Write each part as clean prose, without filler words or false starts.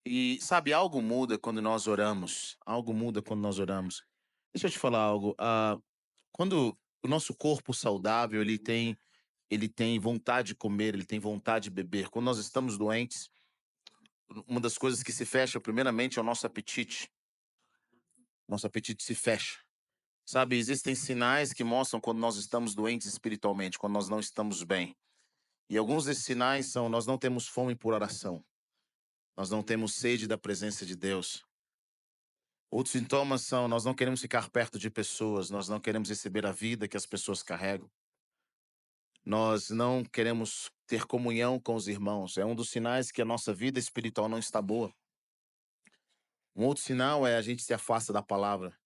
E sabe, algo muda quando nós oramos. Algo muda quando nós oramos. Deixa eu te falar algo. Quando o nosso corpo saudável ele tem vontade de comer, ele tem vontade de beber. Quando nós estamos doentes, uma das coisas que se fecha primeiramente é o nosso apetite. Nosso apetite se fecha. Sabe, existem sinais que mostram quando nós estamos doentes espiritualmente, quando nós não estamos bem. E alguns desses sinais são: nós não temos fome por oração, nós não temos sede da presença de Deus. Outros sintomas são: nós não queremos ficar perto de pessoas, nós não queremos receber a vida que as pessoas carregam, nós não queremos ter comunhão com os irmãos. É um dos sinais que a nossa vida espiritual não está boa. Um outro sinal é: a gente se afasta da palavra,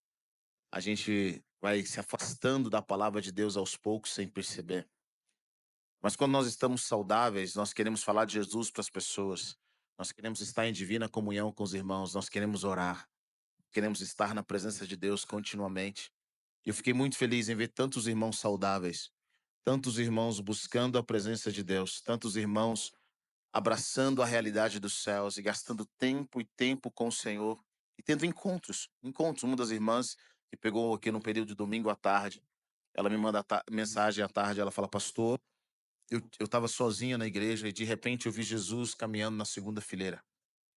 a gente vai se afastando da palavra de Deus aos poucos sem perceber. Mas quando nós estamos saudáveis, nós queremos falar de Jesus para as pessoas, nós queremos estar em divina comunhão com os irmãos, nós queremos orar, queremos estar na presença de Deus continuamente. Eu fiquei muito feliz em ver tantos irmãos saudáveis, tantos irmãos buscando a presença de Deus, tantos irmãos abraçando a realidade dos céus e gastando tempo e tempo com o Senhor e tendo encontros. Uma das irmãs que pegou aqui no período de domingo à tarde, ela me manda mensagem à tarde, ela fala: pastor, eu estava sozinha na igreja e de repente eu vi Jesus caminhando na segunda fileira.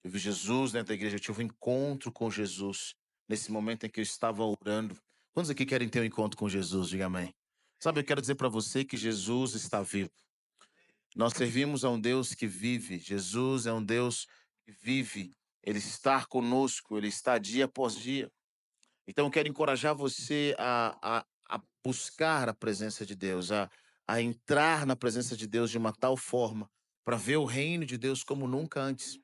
Eu vi Jesus dentro da igreja, eu tive um encontro com Jesus nesse momento em que eu estava orando. Quantos aqui querem ter um encontro com Jesus? Diga amém. Sabe, eu quero dizer para você que Jesus está vivo. Nós servimos a um Deus que vive. Jesus é um Deus que vive. Ele está conosco, ele está dia após dia. Então eu quero encorajar você a buscar a presença de Deus, a entrar na presença de Deus de uma tal forma para ver o reino de Deus como nunca antes.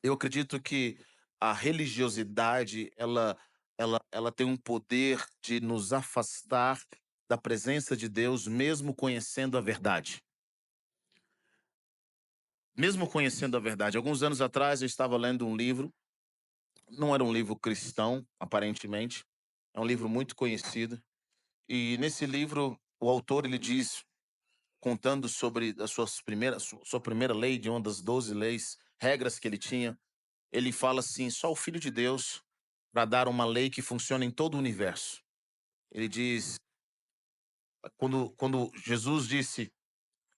Eu acredito que a religiosidade, ela tem um poder de nos afastar da presença de Deus, mesmo conhecendo a verdade. Mesmo conhecendo a verdade. Alguns anos atrás eu estava lendo um livro, não era um livro cristão, aparentemente, é um livro muito conhecido, e nesse livro o autor ele diz, contando sobre as suas primeiras sua primeira lei, de uma das 12 leis, regras que ele tinha. Ele fala assim: só o Filho de Deus para dar uma lei que funciona em todo o universo. Ele diz, quando Jesus disse: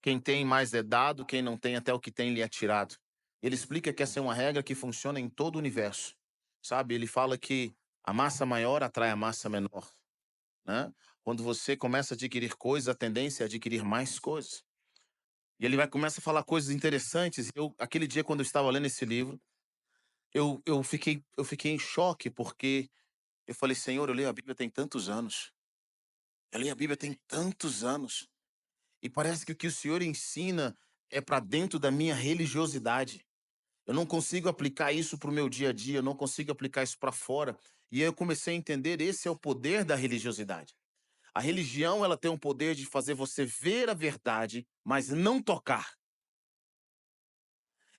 quem tem mais é dado, quem não tem até o que tem lhe é tirado. Ele explica que essa é uma regra que funciona em todo o universo. Sabe, ele fala que a massa maior atrai a massa menor, né? Quando você começa a adquirir coisas, a tendência é adquirir mais coisas. E ele vai começa a falar coisas interessantes. Aquele dia, quando eu estava lendo esse livro, eu fiquei em choque, porque eu falei: Senhor, eu leio a Bíblia tem tantos anos. Eu leio a Bíblia tem tantos anos. E parece que o que o Senhor ensina é para dentro da minha religiosidade. Eu não consigo aplicar isso para o meu dia a dia, eu não consigo aplicar isso para fora. E aí eu comecei a entender: esse é o poder da religiosidade. A religião, ela tem um poder de fazer você ver a verdade, mas não tocar.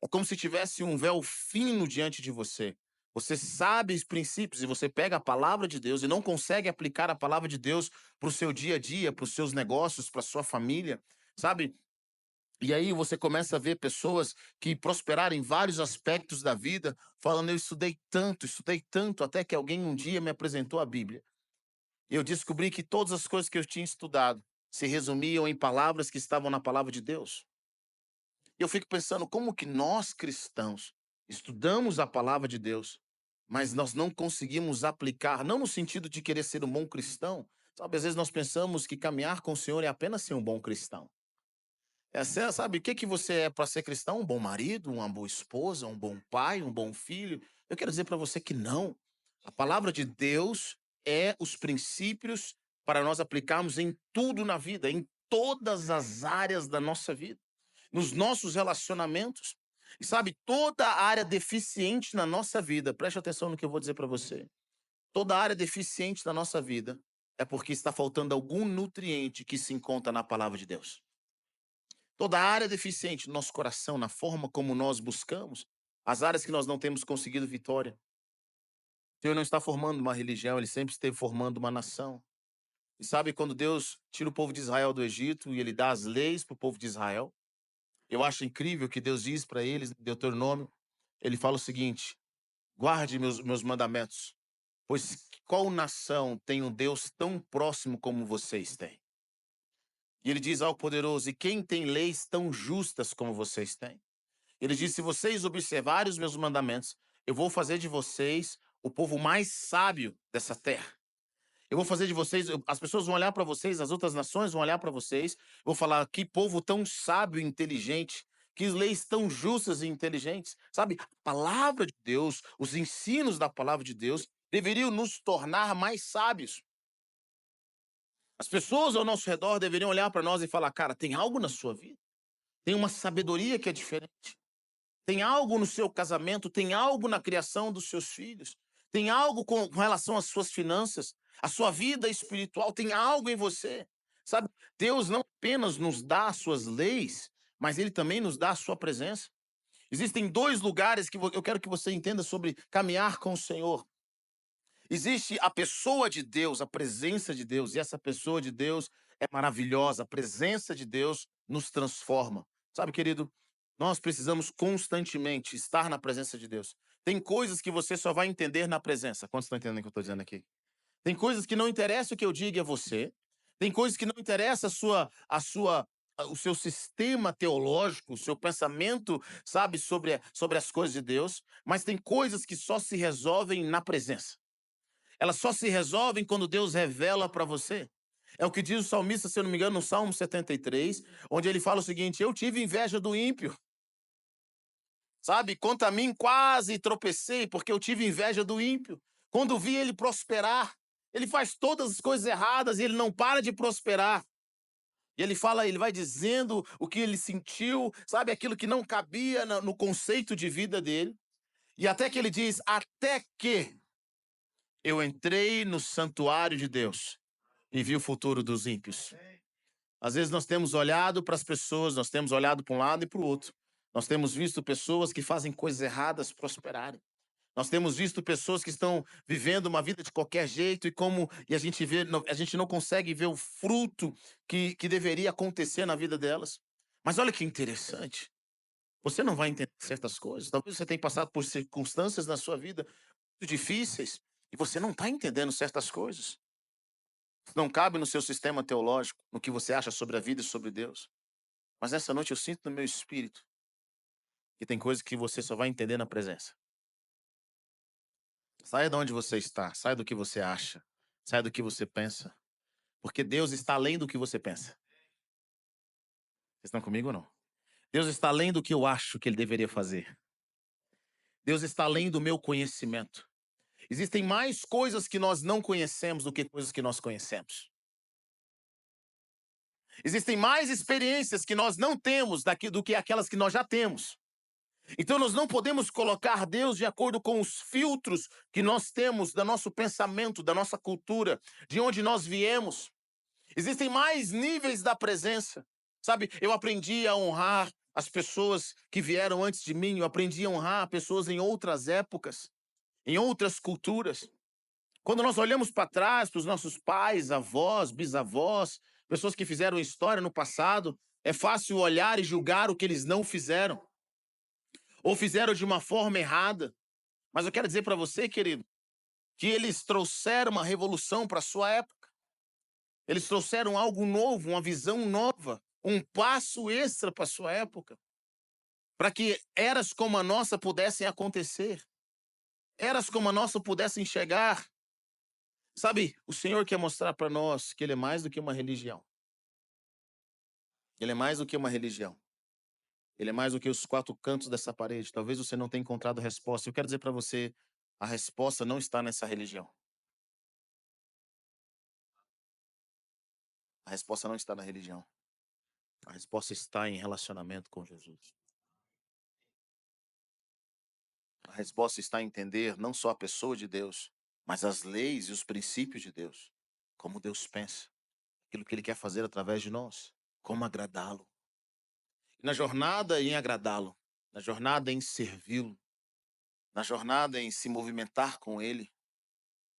É como se tivesse um véu fino diante de você. Você sabe os princípios e você pega a palavra de Deus e não consegue aplicar a palavra de Deus para o seu dia a dia, para os seus negócios, para a sua família, sabe? E aí você começa a ver pessoas que prosperaram em vários aspectos da vida, falando: eu estudei tanto, até que alguém um dia me apresentou a Bíblia. Eu descobri que todas as coisas que eu tinha estudado se resumiam em palavras que estavam na palavra de Deus. E eu fico pensando: como que nós cristãos estudamos a palavra de Deus, mas nós não conseguimos aplicar, não no sentido de querer ser um bom cristão. Sabe, às vezes nós pensamos que caminhar com o Senhor é apenas ser um bom cristão. Sabe, o que que você é para ser cristão? Um bom marido, uma boa esposa, um bom pai, um bom filho? Eu quero dizer para você que não. A palavra de Deus é os princípios para nós aplicarmos em tudo na vida, em todas as áreas da nossa vida, nos nossos relacionamentos. E sabe, toda área deficiente na nossa vida, preste atenção no que eu vou dizer para você. Toda área deficiente da nossa vida é porque está faltando algum nutriente que se encontra na palavra de Deus. Toda área deficiente no nosso coração, na forma como nós buscamos, as áreas que nós não temos conseguido vitória. O Senhor não está formando uma religião, ele sempre esteve formando uma nação. E sabe, quando Deus tira o povo de Israel do Egito e ele dá as leis para o povo de Israel, eu acho incrível que Deus diz para eles, em Deuteronômio, ele fala o seguinte: guarde meus mandamentos, pois qual nação tem um Deus tão próximo como vocês têm? E ele diz ao poderoso: e quem tem leis tão justas como vocês têm? Ele diz: se vocês observarem os meus mandamentos, eu vou fazer de vocês o povo mais sábio dessa terra. Eu vou fazer de vocês, as pessoas vão olhar para vocês, as outras nações vão olhar para vocês, vou falar: que povo tão sábio e inteligente, que leis tão justas e inteligentes. Sabe, a palavra de Deus, os ensinos da palavra de Deus deveriam nos tornar mais sábios. As pessoas ao nosso redor deveriam olhar para nós e falar: cara, tem algo na sua vida, tem uma sabedoria que é diferente. Tem algo no seu casamento, tem algo na criação dos seus filhos, tem algo com relação às suas finanças, a sua vida espiritual, tem algo em você. Sabe, Deus não apenas nos dá as suas leis, mas Ele também nos dá a sua presença. Existem dois lugares que eu quero que você entenda sobre caminhar com o Senhor. Existe a pessoa de Deus, a presença de Deus, e essa pessoa de Deus é maravilhosa. A presença de Deus nos transforma. Sabe, querido, nós precisamos constantemente estar na presença de Deus. Tem coisas que você só vai entender na presença. Quantos estão entendendo o que eu estou dizendo aqui? Tem coisas que não interessa o que eu diga a você. Tem coisas que não interessa o seu sistema teológico, o seu pensamento, sabe, sobre as coisas de Deus. Mas tem coisas que só se resolvem na presença. Elas só se resolvem quando Deus revela para você. É o que diz o salmista, se eu não me engano, no Salmo 73, onde ele fala o seguinte: eu tive inveja do ímpio. Sabe, quanto a mim, quase tropecei, porque eu tive inveja do ímpio. Quando vi ele prosperar, ele faz todas as coisas erradas e ele não para de prosperar. E ele fala, ele vai dizendo o que ele sentiu, sabe, aquilo que não cabia no conceito de vida dele. E até que ele diz: até que eu entrei no santuário de Deus e vi o futuro dos ímpios. Às vezes nós temos olhado para as pessoas, nós temos olhado para um lado e para o outro. Nós temos visto pessoas que fazem coisas erradas prosperarem. Nós temos visto pessoas que estão vivendo uma vida de qualquer jeito e a gente vê, a gente não consegue ver o fruto que deveria acontecer na vida delas. Mas olha que interessante. Você não vai entender certas coisas. Talvez você tenha passado por circunstâncias na sua vida muito difíceis e você não está entendendo certas coisas. Não cabe no seu sistema teológico, no que você acha sobre a vida e sobre Deus. Mas nessa noite eu sinto no meu espírito que tem coisas que você só vai entender na presença. Saia de onde você está, saia do que você acha, saia do que você pensa, porque Deus está além do que você pensa. Vocês estão comigo ou não? Deus está além do que eu acho que Ele deveria fazer. Deus está além do meu conhecimento. Existem mais coisas que nós não conhecemos do que coisas que nós conhecemos. Existem mais experiências que nós não temos do que aquelas que nós já temos. Então nós não podemos colocar Deus de acordo com os filtros que nós temos do nosso pensamento, da nossa cultura, de onde nós viemos. Existem mais níveis da presença. Sabe, eu aprendi a honrar as pessoas que vieram antes de mim, eu aprendi a honrar pessoas em outras épocas, em outras culturas. Quando nós olhamos para trás, para os nossos pais, avós, bisavós, pessoas que fizeram história no passado, é fácil olhar e julgar o que eles não fizeram, ou fizeram de uma forma errada. Mas eu quero dizer para você, querido, que eles trouxeram uma revolução para a sua época. Eles trouxeram algo novo, uma visão nova, um passo extra para a sua época, para que eras como a nossa pudessem acontecer, eras como a nossa pudessem chegar. Sabe, o Senhor quer mostrar para nós que Ele é mais do que uma religião. Ele é mais do que uma religião. Ele é mais do que os quatro cantos dessa parede. Talvez você não tenha encontrado a resposta. Eu quero dizer para você, a resposta não está nessa religião. A resposta não está na religião. A resposta está em relacionamento com Jesus. A resposta está em entender não só a pessoa de Deus, mas as leis e os princípios de Deus. Como Deus pensa, aquilo que Ele quer fazer através de nós, como agradá-lo. Na jornada em agradá-lo, na jornada em servi-lo, na jornada em se movimentar com Ele,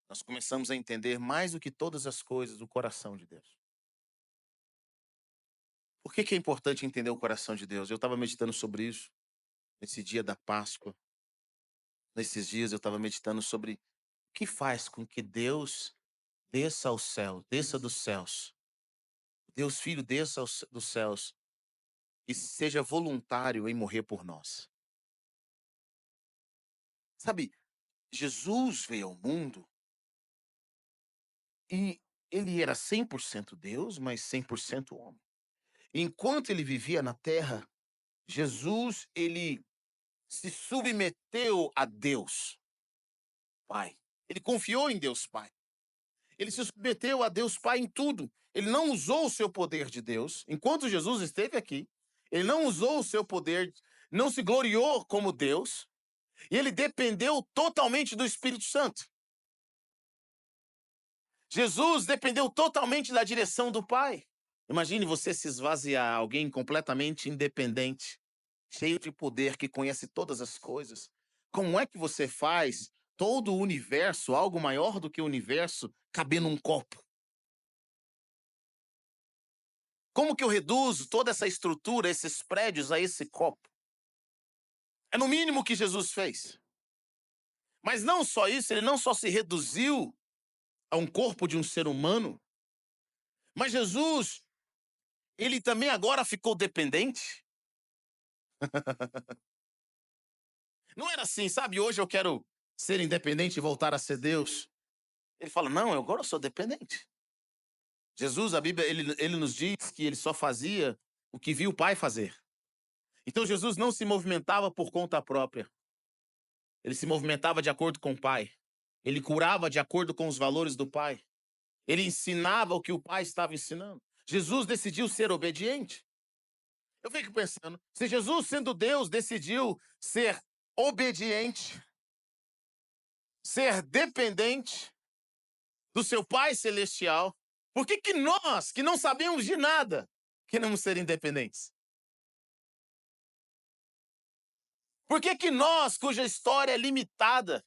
nós começamos a entender mais do que todas as coisas o coração de Deus. Por que é importante entender o coração de Deus? Eu estava meditando sobre isso nesse dia da Páscoa. Nesses dias eu estava meditando sobre o que faz com que Deus desça ao céu, desça dos céus. Deus Filho desça dos céus e seja voluntário em morrer por nós. Sabe, Jesus veio ao mundo e ele era 100% Deus, mas 100% homem. Enquanto ele vivia na terra, Jesus, ele se submeteu a Deus Pai. Ele confiou em Deus Pai. Ele se submeteu a Deus Pai em tudo. Ele não usou o seu poder de Deus. Enquanto Jesus esteve aqui, ele não usou o seu poder, não se gloriou como Deus, e ele dependeu totalmente do Espírito Santo. Jesus dependeu totalmente da direção do Pai. Imagine você se esvaziar, alguém completamente independente, cheio de poder, que conhece todas as coisas. Como é que você faz todo o universo, algo maior do que o universo, caber num copo? Como que eu reduzo toda essa estrutura, esses prédios a esse copo? É no mínimo o que Jesus fez. Mas não só isso, ele não só se reduziu a um corpo de um ser humano, mas Jesus, ele também agora ficou dependente. Não era assim, sabe? Hoje eu quero ser independente e voltar a ser Deus. Ele fala: não, eu agora sou dependente. Jesus, a Bíblia, ele nos diz que ele só fazia o que viu o Pai fazer. Então Jesus não se movimentava por conta própria. Ele se movimentava de acordo com o Pai. Ele curava de acordo com os valores do Pai. Ele ensinava o que o Pai estava ensinando. Jesus decidiu ser obediente. Eu fico pensando, se Jesus, sendo Deus, decidiu ser obediente, ser dependente do seu Pai Celestial, por que que nós, que não sabemos de nada, queremos ser independentes? Por que que nós, cuja história é limitada,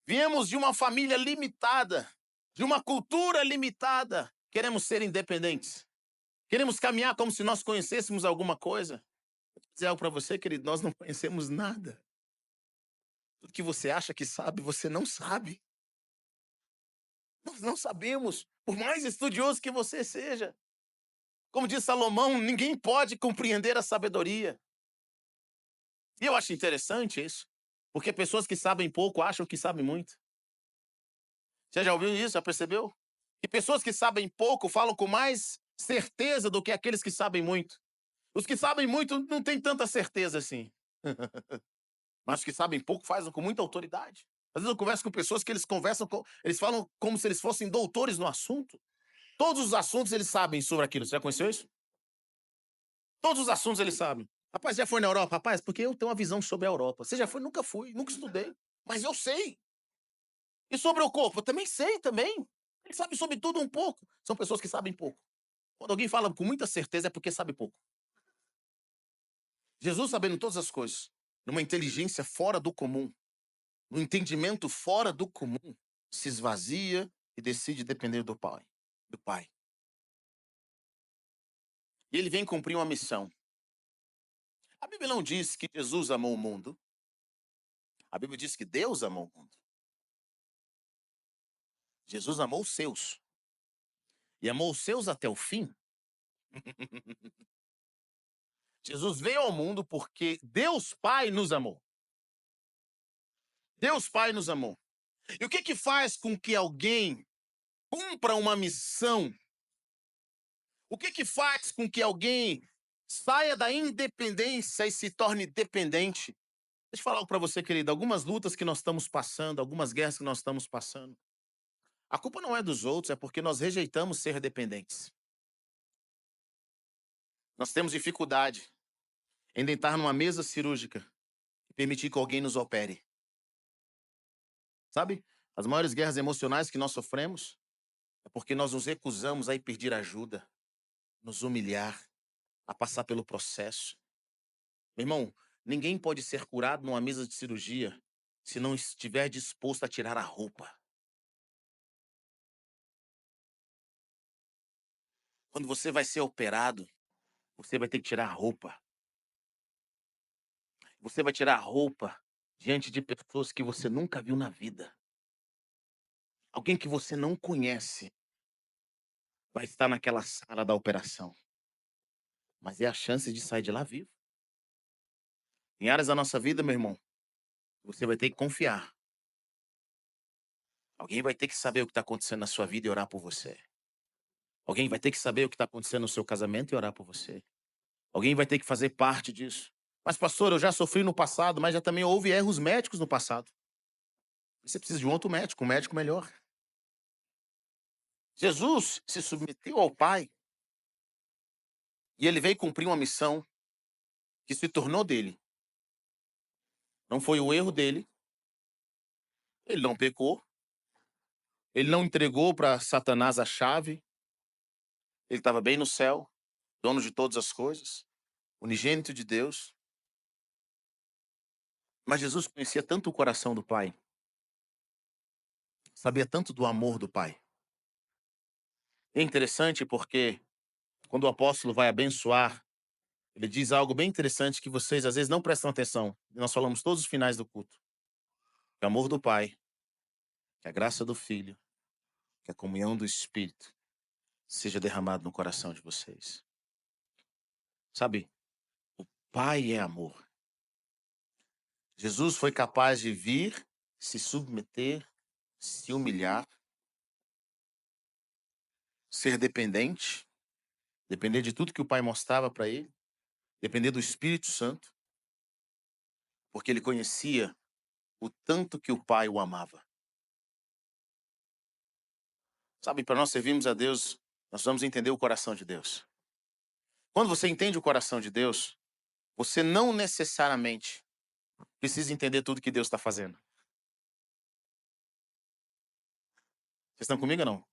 viemos de uma família limitada, de uma cultura limitada, queremos ser independentes? Queremos caminhar como se nós conhecêssemos alguma coisa? Vou dizer algo para você, querido, nós não conhecemos nada. Tudo que você acha que sabe, você não sabe. Nós não sabemos, por mais estudioso que você seja. Como diz Salomão, ninguém pode compreender a sabedoria. E eu acho interessante isso, porque pessoas que sabem pouco acham que sabem muito. Você já ouviu isso? Já percebeu? E pessoas que sabem pouco falam com mais certeza do que aqueles que sabem muito. Os que sabem muito não têm tanta certeza assim. Mas os que sabem pouco fazem com muita autoridade. Às vezes eu converso com pessoas que eles falam como se eles fossem doutores no assunto. Todos os assuntos eles sabem sobre aquilo. Você já conheceu isso? Todos os assuntos eles sabem. Rapaz, já foi na Europa? Rapaz, porque eu tenho uma visão sobre a Europa. Você já foi? Nunca fui, nunca estudei. Mas eu sei. E sobre o corpo? Eu também sei também. Ele sabe sobre tudo um pouco. São pessoas que sabem pouco. Quando alguém fala com muita certeza é porque sabe pouco. Jesus sabendo todas as coisas, numa inteligência fora do comum, num entendimento fora do comum, se esvazia e decide depender do Pai. Do Pai. E ele vem cumprir uma missão. A Bíblia não diz que Jesus amou o mundo. A Bíblia diz que Deus amou o mundo. Jesus amou os seus. E amou os seus até o fim. Jesus veio ao mundo porque Deus Pai nos amou. Deus Pai nos amou. E o que que faz com que alguém cumpra uma missão? O que que faz com que alguém saia da independência e se torne dependente? Deixa eu falar algo para você, querido. Algumas lutas que nós estamos passando, algumas guerras que nós estamos passando, a culpa não é dos outros, é porque nós rejeitamos ser dependentes. Nós temos dificuldade em deitar numa mesa cirúrgica e permitir que alguém nos opere. Sabe? As maiores guerras emocionais que nós sofremos é porque nós nos recusamos a ir pedir ajuda, nos humilhar, a passar pelo processo. Meu irmão, ninguém pode ser curado numa mesa de cirurgia se não estiver disposto a tirar a roupa. Quando você vai ser operado, você vai ter que tirar a roupa. Você vai tirar a roupa diante de pessoas que você nunca viu na vida. Alguém que você não conhece vai estar naquela sala da operação, mas é a chance de sair de lá vivo. Em áreas da nossa vida, meu irmão, você vai ter que confiar. Alguém vai ter que saber o que está acontecendo na sua vida e orar por você. Alguém vai ter que saber o que está acontecendo no seu casamento e orar por você. Alguém vai ter que fazer parte disso. Mas, pastor, eu já sofri no passado, mas já também houve erros médicos no passado. Você precisa de um médico melhor. Jesus se submeteu ao Pai e ele veio cumprir uma missão que se tornou dele. Não foi o erro dele, ele não pecou, ele não entregou para Satanás a chave, ele estava bem no céu, dono de todas as coisas, unigênito de Deus. Mas Jesus conhecia tanto o coração do Pai, sabia tanto do amor do Pai. É interessante porque quando o apóstolo vai abençoar, ele diz algo bem interessante que vocês às vezes não prestam atenção. Nós falamos todos os finais do culto. Que o amor do Pai, que a graça do Filho, que a comunhão do Espírito seja derramado no coração de vocês. Sabe, o Pai é amor. Jesus foi capaz de vir, se submeter, se humilhar, ser dependente, depender de tudo que o Pai mostrava para ele, depender do Espírito Santo, porque ele conhecia o tanto que o Pai o amava. Sabe, para nós servirmos a Deus, nós vamos entender o coração de Deus. Quando você entende o coração de Deus, você não necessariamente precisa entender tudo que Deus está fazendo. Vocês estão comigo ou não?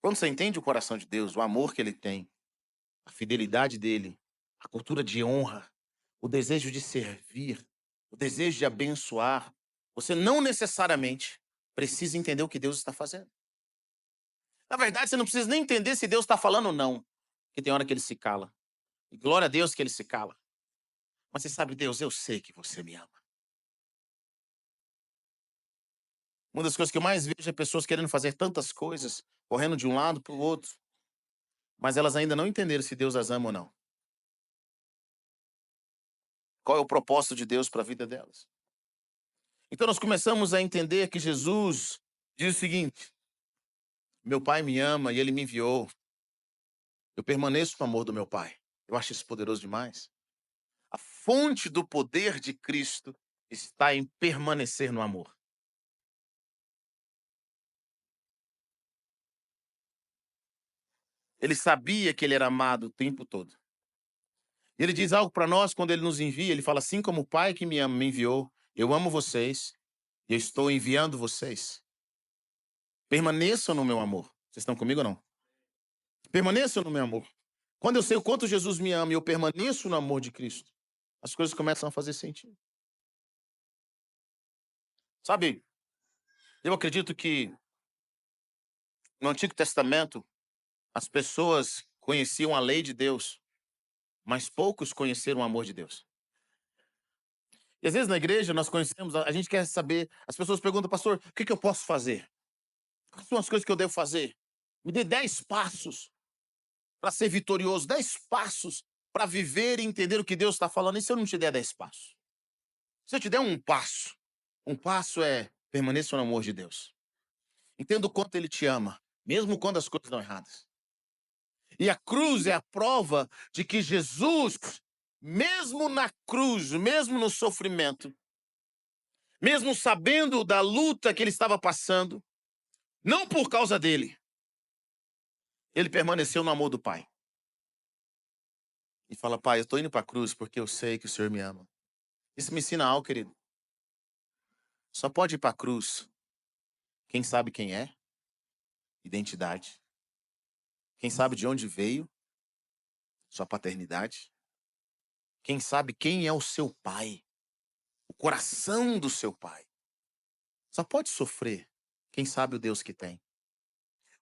Quando você entende o coração de Deus, o amor que ele tem, a fidelidade dele, a cultura de honra, o desejo de servir, o desejo de abençoar, você não necessariamente precisa entender o que Deus está fazendo. Na verdade, você não precisa nem entender se Deus está falando ou não, porque tem hora que ele se cala. E glória a Deus que ele se cala. Mas você sabe, Deus, eu sei que você me ama. Uma das coisas que eu mais vejo é pessoas querendo fazer tantas coisas, correndo de um lado para o outro, mas elas ainda não entenderam se Deus as ama ou não. Qual é o propósito de Deus para a vida delas? Então nós começamos a entender que Jesus diz o seguinte: meu Pai me ama e ele me enviou. Eu permaneço no amor do meu Pai. Eu acho isso poderoso demais. A fonte do poder de Cristo está em permanecer no amor. Ele sabia que ele era amado o tempo todo. E ele diz algo para nós quando ele nos envia. Ele fala assim: como o Pai que me ama me enviou, eu amo vocês e eu estou enviando vocês. Permaneçam no meu amor. Vocês estão comigo ou não? Permaneçam no meu amor. Quando eu sei o quanto Jesus me ama e eu permaneço no amor de Cristo, as coisas começam a fazer sentido. Sabe, eu acredito que no Antigo Testamento as pessoas conheciam a lei de Deus, mas poucos conheceram o amor de Deus. E às vezes na igreja nós conhecemos, a gente quer saber, as pessoas perguntam, pastor, o que eu posso fazer? Quais são as coisas que eu devo fazer? Me dê 10 passos para ser vitorioso, 10 passos para viver e entender o que Deus está falando. E se eu não te der 10 passos? Se eu te der um passo é permaneça no amor de Deus. Entenda o quanto ele te ama, mesmo quando as coisas dão erradas. E a cruz é a prova de que Jesus, mesmo na cruz, mesmo no sofrimento, mesmo sabendo da luta que ele estava passando, não por causa dele, ele permaneceu no amor do Pai. E fala, Pai, eu estou indo para a cruz porque eu sei que o Senhor me ama. Isso me ensina algo, querido. Só pode ir para a cruz quem sabe quem é, identidade. Quem sabe de onde veio, sua paternidade. Quem sabe quem é o seu pai, o coração do seu pai. Só pode sofrer quem sabe o Deus que tem.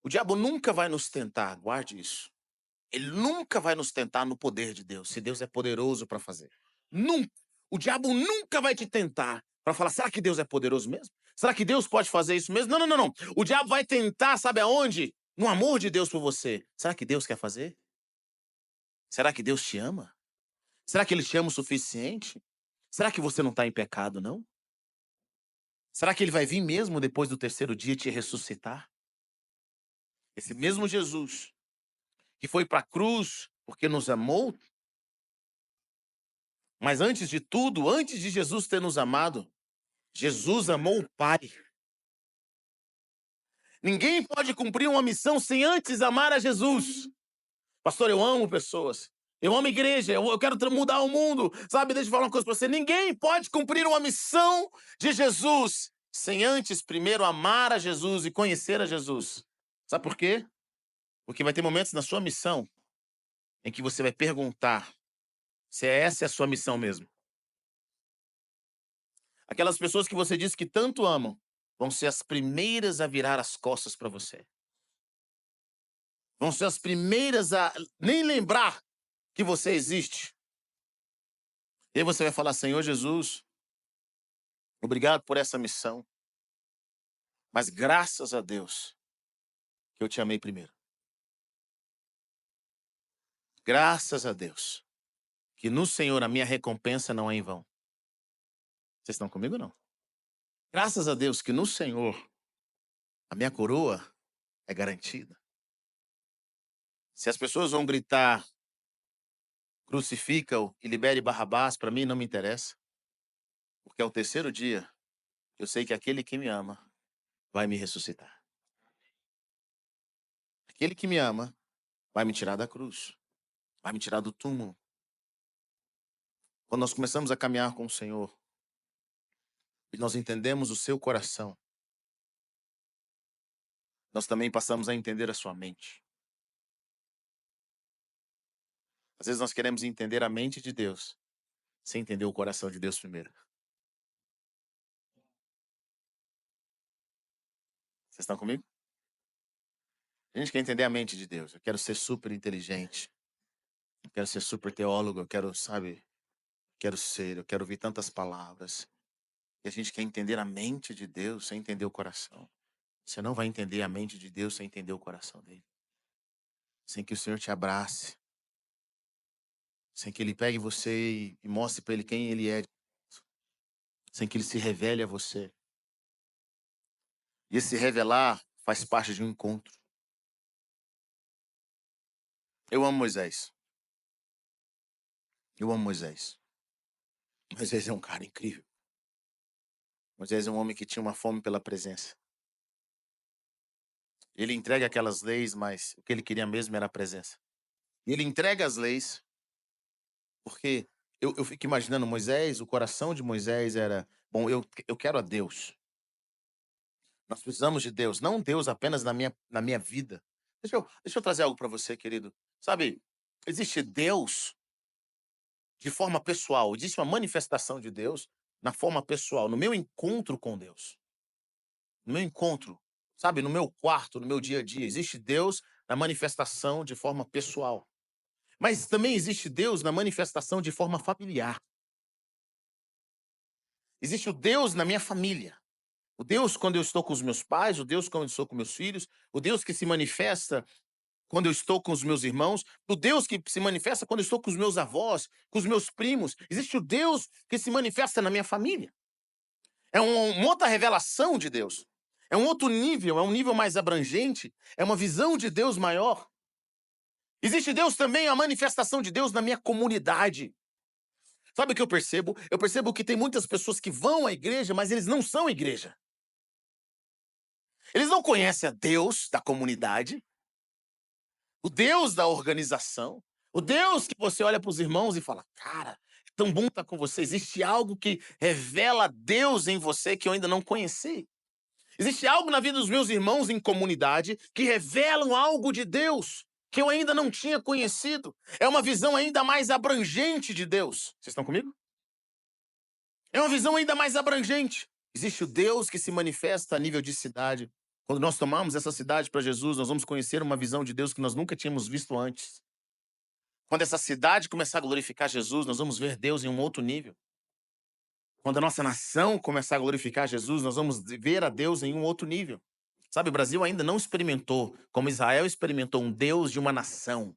O diabo nunca vai nos tentar, guarde isso. Ele nunca vai nos tentar no poder de Deus, se Deus é poderoso para fazer. Nunca. O diabo nunca vai te tentar para falar, será que Deus é poderoso mesmo? Será que Deus pode fazer isso mesmo? Não, não, não, não. O diabo vai tentar, sabe aonde? No amor de Deus por você. Será que Deus quer fazer? Será que Deus te ama? Será que Ele te ama o suficiente? Será que você não está em pecado, não? Será que Ele vai vir mesmo depois do terceiro dia te ressuscitar? Esse mesmo Jesus que foi para a cruz porque nos amou, mas antes de tudo, antes de Jesus ter nos amado, Jesus amou o Pai. Ninguém pode cumprir uma missão sem antes amar a Jesus. Pastor, eu amo pessoas. Eu amo a igreja, eu quero mudar o mundo. Sabe, deixa eu falar uma coisa para você. Ninguém pode cumprir uma missão de Jesus sem antes primeiro amar a Jesus e conhecer a Jesus. Sabe por quê? Porque vai ter momentos na sua missão em que você vai perguntar se essa é a sua missão mesmo. Aquelas pessoas que você diz que tanto amam vão ser as primeiras a virar as costas para você. Vão ser as primeiras a nem lembrar que você existe. E aí você vai falar, Senhor Jesus, obrigado por essa missão, mas graças a Deus que eu te amei primeiro. Graças a Deus que no Senhor a minha recompensa não é em vão. Vocês estão comigo ou não? Graças a Deus que no Senhor a minha coroa é garantida. Se as pessoas vão gritar, crucifica-o e libere Barrabás, para mim não me interessa. Porque ao terceiro dia, eu sei que aquele que me ama vai me ressuscitar. Aquele que me ama vai me tirar da cruz, vai me tirar do túmulo. Quando nós começamos a caminhar com o Senhor, e nós entendemos o seu coração, nós também passamos a entender a sua mente. Às vezes nós queremos entender a mente de Deus, sem entender o coração de Deus primeiro. Vocês estão comigo? A gente quer entender a mente de Deus. Eu quero ser super inteligente. Eu quero ser super teólogo. Eu quero, sabe, eu quero ouvir tantas palavras. E a gente quer entender a mente de Deus sem entender o coração. Você não vai entender a mente de Deus sem entender o coração dele. Sem que o Senhor te abrace. Sem que ele pegue você e mostre para ele quem ele é. Sem que ele se revele a você. E esse revelar faz parte de um encontro. Eu amo Moisés. Eu amo Moisés. Moisés é um cara incrível. Moisés é um homem que tinha uma fome pela presença. Ele entrega aquelas leis, mas o que ele queria mesmo era a presença. E ele entrega as leis, porque eu fico imaginando Moisés, o coração de Moisés era, bom, eu quero a Deus. Nós precisamos de Deus, não Deus apenas na minha vida. Deixa eu trazer algo para você, querido. Sabe, existe Deus de forma pessoal, existe uma manifestação de Deus na forma pessoal, no meu encontro com Deus. No meu encontro, sabe, no meu quarto, no meu dia a dia, existe Deus na manifestação de forma pessoal. Mas também existe Deus na manifestação de forma familiar. Existe o Deus na minha família. O Deus quando eu estou com os meus pais, o Deus quando eu estou com meus filhos, o Deus que se manifesta quando eu estou com os meus irmãos, o Deus que se manifesta quando eu estou com os meus avós, com os meus primos. Existe o Deus que se manifesta na minha família. É uma outra revelação de Deus. É um outro nível, é um nível mais abrangente, é uma visão de Deus maior. Existe Deus também, a manifestação de Deus na minha comunidade. Sabe o que eu percebo? Eu percebo que tem muitas pessoas que vão à igreja, mas eles não são igreja. Eles não conhecem a Deus da comunidade, o Deus da organização, o Deus que você olha para os irmãos e fala, cara, é tão bom estar com você. Existe algo que revela Deus em você que eu ainda não conheci. Existe algo na vida dos meus irmãos em comunidade que revelam algo de Deus que eu ainda não tinha conhecido. É uma visão ainda mais abrangente de Deus. Vocês estão comigo? É uma visão ainda mais abrangente. Existe o Deus que se manifesta a nível de cidade. Quando nós tomamos essa cidade para Jesus, nós vamos conhecer uma visão de Deus que nós nunca tínhamos visto antes. Quando essa cidade começar a glorificar Jesus, nós vamos ver Deus em um outro nível. Quando a nossa nação começar a glorificar Jesus, nós vamos ver a Deus em um outro nível. Sabe, o Brasil ainda não experimentou, como Israel experimentou, um Deus de uma nação.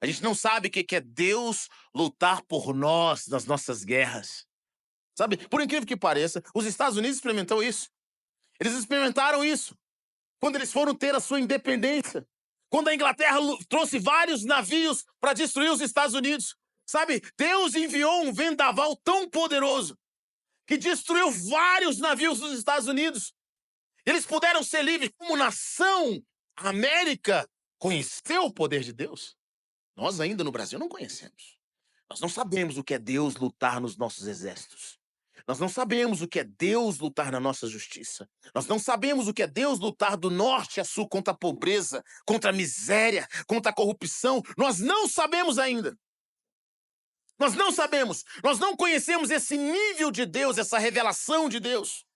A gente não sabe o que é Deus lutar por nós nas nossas guerras. Sabe, por incrível que pareça, os Estados Unidos experimentou isso. Eles experimentaram isso quando eles foram ter a sua independência. Quando a Inglaterra trouxe vários navios para destruir os Estados Unidos. Sabe, Deus enviou um vendaval tão poderoso que destruiu vários navios dos Estados Unidos. Eles puderam ser livres como nação. A América conheceu o poder de Deus. Nós ainda no Brasil não conhecemos. Nós não sabemos o que é Deus lutar nos nossos exércitos. Nós não sabemos o que é Deus lutar na nossa justiça. Nós não sabemos o que é Deus lutar do norte a sul contra a pobreza, contra a miséria, contra a corrupção. Nós não sabemos ainda. Nós não sabemos. Nós não conhecemos esse nível de Deus, essa revelação de Deus.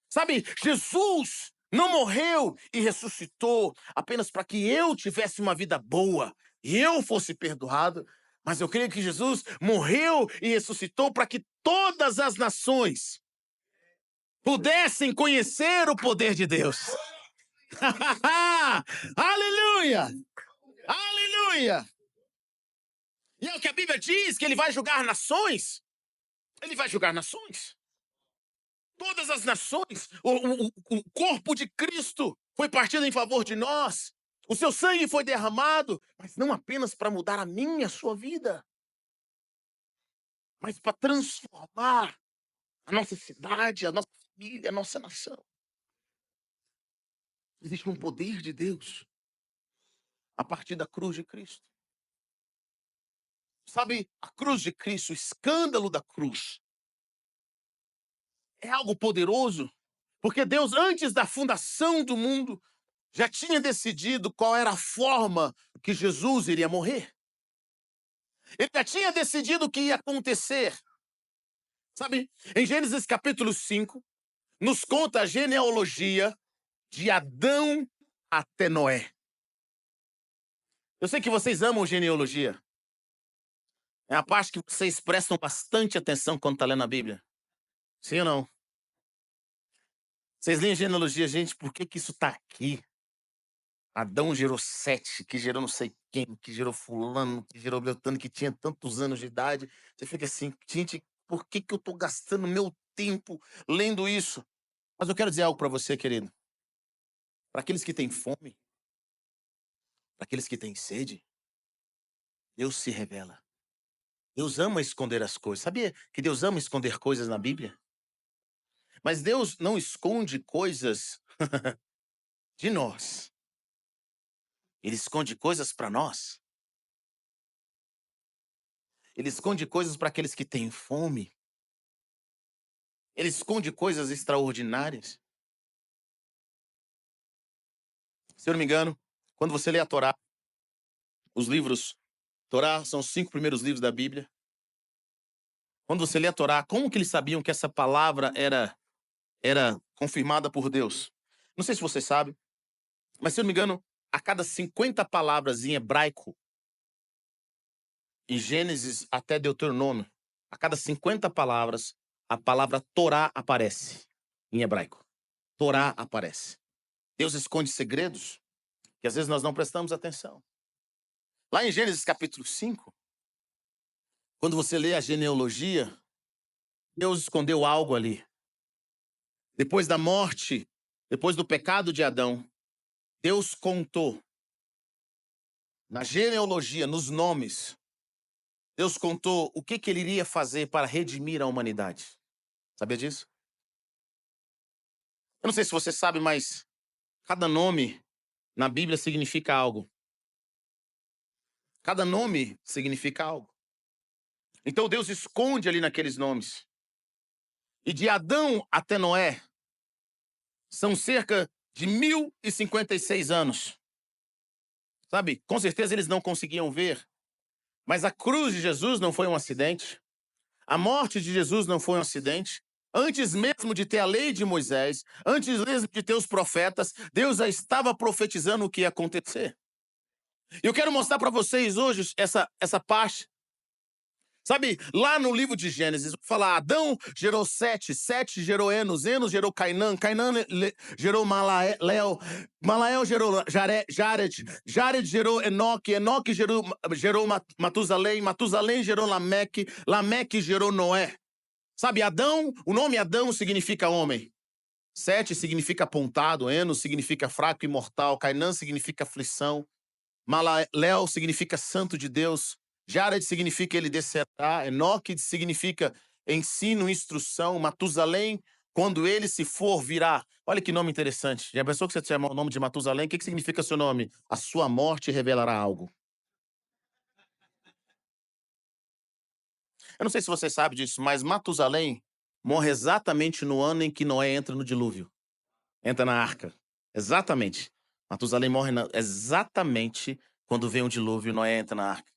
Sabe, Jesus não morreu e ressuscitou apenas para que eu tivesse uma vida boa e eu fosse perdoado. Mas eu creio que Jesus morreu e ressuscitou para que todas as nações pudessem conhecer o poder de Deus. Aleluia! Aleluia! E é o que a Bíblia diz, que ele vai julgar nações. Ele vai julgar nações. Todas as nações. O corpo de Cristo foi partido em favor de nós. O seu sangue foi derramado, mas não apenas para mudar a minha, a sua vida, mas para transformar a nossa cidade, a nossa família, a nossa nação. Existe um poder de Deus a partir da cruz de Cristo. Sabe, a cruz de Cristo, o escândalo da cruz, é algo poderoso, porque Deus, antes da fundação do mundo, já tinha decidido qual era a forma que Jesus iria morrer. Ele já tinha decidido o que ia acontecer. Sabe, em Gênesis capítulo 5, nos conta a genealogia de Adão até Noé. Eu sei que vocês amam genealogia. É a parte que vocês prestam bastante atenção quando está lendo a Bíblia. Sim ou não? Vocês leem genealogia, gente, por que isso está aqui? Adão gerou Sete, que gerou não sei quem, que gerou fulano, que gerou Beltrano, que tinha tantos anos de idade. Você fica assim, gente, por que eu estou gastando meu tempo lendo isso? Mas eu quero dizer algo para você, querido. Para aqueles que têm fome, para aqueles que têm sede, Deus se revela. Deus ama esconder as coisas. Sabia que Deus ama esconder coisas na Bíblia? Mas Deus não esconde coisas de nós. Ele esconde coisas para nós. Ele esconde coisas para aqueles que têm fome. Ele esconde coisas extraordinárias. Se eu não me engano, quando você lê a Torá, os livros, Torá são os 5 primeiros livros da Bíblia. Quando você lê a Torá, como que eles sabiam que essa palavra era confirmada por Deus? Não sei se você sabe, mas se eu não me engano, a cada 50 palavras em hebraico, em Gênesis até Deuteronômio, a cada 50 palavras, a palavra Torá aparece em hebraico. Torá aparece. Deus esconde segredos que às vezes nós não prestamos atenção. Lá em Gênesis capítulo 5, quando você lê a genealogia, Deus escondeu algo ali. Depois da morte, depois do pecado de Adão, Deus contou na genealogia, nos nomes, Deus contou o que ele iria fazer para redimir a humanidade. Sabia disso? Eu não sei se você sabe, mas cada nome na Bíblia significa algo. Cada nome significa algo. Então Deus esconde ali naqueles nomes. E de Adão até Noé, são cerca de 1056 anos. Sabe, com certeza eles não conseguiam ver. Mas a cruz de Jesus não foi um acidente. A morte de Jesus não foi um acidente. Antes mesmo de ter a lei de Moisés, antes mesmo de ter os profetas, Deus já estava profetizando o que ia acontecer. E eu quero mostrar para vocês hoje essa parte Sabe, lá no livro de Gênesis, fala, Adão gerou Sete, Sete gerou Enos, Enos gerou Cainã, Cainã gerou Malael, Malael gerou Jared, Jared gerou Enoque, Enoque gerou Matusalém, Matusalém gerou Lameque, Lameque gerou Noé. Sabe, Adão, o nome Adão significa homem. Sete significa apontado, Enos significa fraco e mortal, Cainã significa aflição, Malael significa santo de Deus, Jared significa ele descerá, Enoque significa ensino, instrução, Matusalém, quando ele se for, virá. Olha que nome interessante. Já pensou que você chama o nome de Matusalém? O que significa seu nome? A sua morte revelará algo. Eu não sei se você sabe disso, mas Matusalém morre exatamente no ano em que Noé entra no dilúvio. Entra na arca. Exatamente. Matusalém morre exatamente quando vem o dilúvio, Noé entra na arca.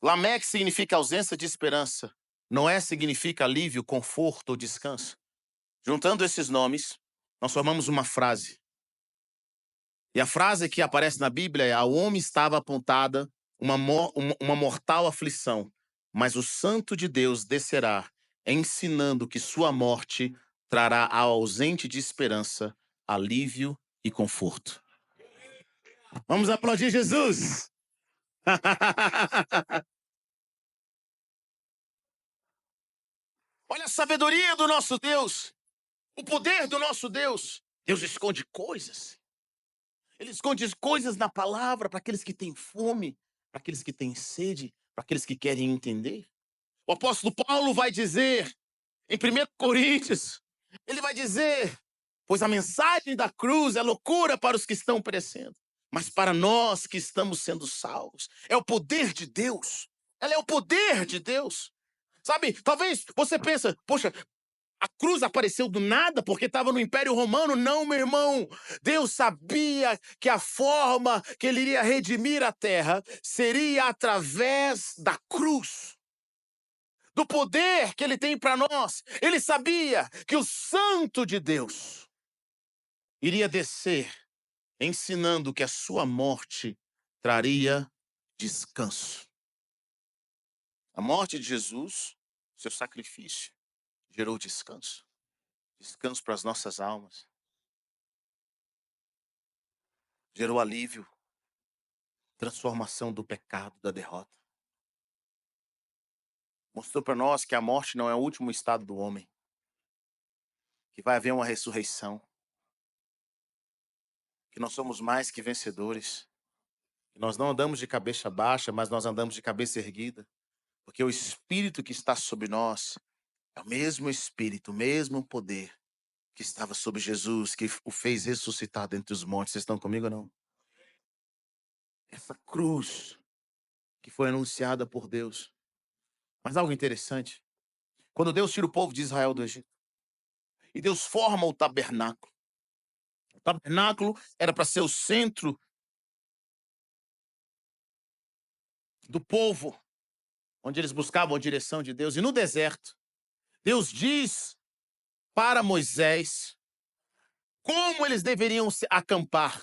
Lameque significa ausência de esperança. Noé significa alívio, conforto ou descanso. Juntando esses nomes, nós formamos uma frase. E a frase que aparece na Bíblia é: ao homem estava apontada uma mortal aflição, mas o Santo de Deus descerá, ensinando que sua morte trará ao ausente de esperança alívio e conforto. Vamos aplaudir Jesus! Olha a sabedoria do nosso Deus, o poder do nosso Deus. Deus esconde coisas. Ele esconde coisas na palavra para aqueles que têm fome, para aqueles que têm sede, para aqueles que querem entender. O apóstolo Paulo vai dizer, em 1 Coríntios, ele vai dizer: pois a mensagem da cruz é loucura para os que estão perecendo, mas para nós que estamos sendo salvos, é o poder de Deus. Ela é o poder de Deus. Sabe, talvez você pensa, poxa, a cruz apareceu do nada porque estava no Império Romano. Não, meu irmão. Deus sabia que a forma que ele iria redimir a terra seria através da cruz, do poder que ele tem para nós. Ele sabia que o Santo de Deus iria descer, ensinando que a sua morte traria descanso. A morte de Jesus, seu sacrifício, gerou descanso. Descanso para as nossas almas. Gerou alívio, transformação do pecado, da derrota. Mostrou para nós que a morte não é o último estado do homem, que vai haver uma ressurreição, que nós somos mais que vencedores, que nós não andamos de cabeça baixa, mas nós andamos de cabeça erguida, porque o Espírito que está sobre nós é o mesmo Espírito, o mesmo poder que estava sobre Jesus, que o fez ressuscitar dentre os mortos. Vocês estão comigo ou não? Essa cruz que foi anunciada por Deus. Mas algo interessante, quando Deus tira o povo de Israel do Egito, e Deus forma o tabernáculo. O tabernáculo era para ser o centro do povo, onde eles buscavam a direção de Deus. E no deserto, Deus diz para Moisés como eles deveriam se acampar.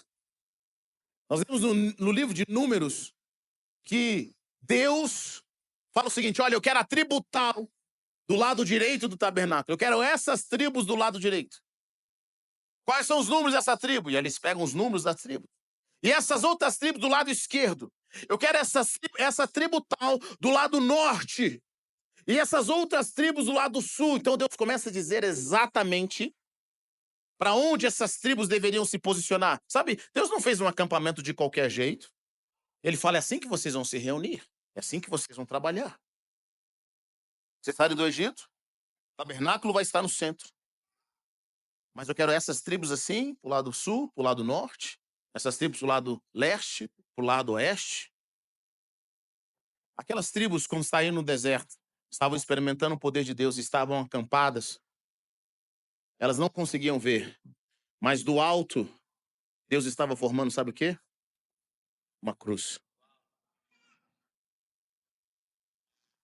Nós vemos no livro de Números que Deus fala o seguinte: olha, eu quero a tribo tal do lado direito do tabernáculo. Eu quero essas tribos do lado direito. Quais são os números dessa tribo? E eles pegam os números da tribo. E essas outras tribos do lado esquerdo. Eu quero essa tribo tal do lado norte. E essas outras tribos do lado sul. Então Deus começa a dizer exatamente para onde essas tribos deveriam se posicionar. Sabe, Deus não fez um acampamento de qualquer jeito. Ele fala: é assim que vocês vão se reunir. É assim que vocês vão trabalhar. Vocês saem do Egito, o tabernáculo vai estar no centro. Mas eu quero essas tribos assim, pro lado sul, pro lado norte. Essas tribos pro lado leste, pro lado oeste. Aquelas tribos, quando saíram no deserto, estavam experimentando o poder de Deus, estavam acampadas. Elas não conseguiam ver. Mas do alto, Deus estava formando, sabe o quê? Uma cruz.